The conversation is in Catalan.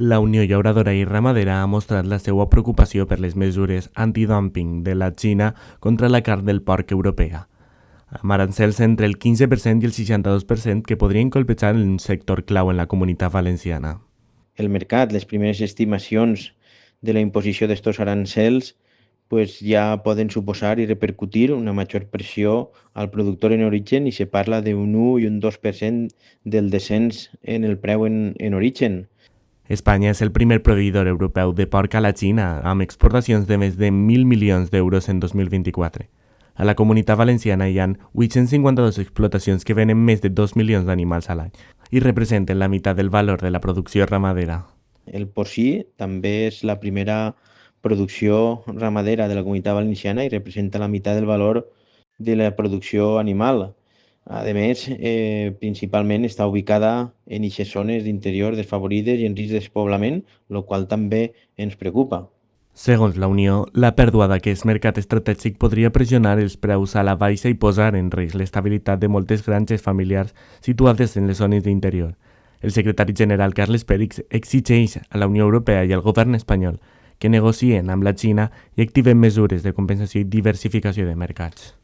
La Unió Llauradora i Ramadera ha mostrat la seva preocupació per les mesures antidúmping de la Xina contra la carn del porc europea, amb arancels entre el 15% i el 62% que podrien colpejar un sector clau en la Comunitat Valenciana. El mercat, les primeres estimacions de la imposició d'estos arancels ja poden suposar i repercutir una major pressió al productor en origen i se parla d'un 1 i un 2% del descens en el preu en origen. Espanya és el primer proveïdor europeu de porc a la Xina, amb exportacions de més de 1.000 milions d'euros en 2024. A la Comunitat Valenciana hi ha 852 explotacions que venen més de 2 milions d'animals a l'any i representen la meitat del valor de la producció ramadera. El porcí també és la primera producció ramadera de la Comunitat Valenciana i representa la meitat del valor de la producció animal. A més, principalment està ubicada en eixes zones d'interior desfavorides i en risc de despoblament, el qual també ens preocupa. Segons la Unió, la pèrdua d'aquest mercat estratègic podria pressionar els preus a la baixa i posar en risc l'estabilitat de moltes granges familiars situades en les zones d'interior. El secretari general Carles Pèrix exigeix a la Unió Europea i al govern espanyol que negocien amb la Xina i activen mesures de compensació i diversificació de mercats.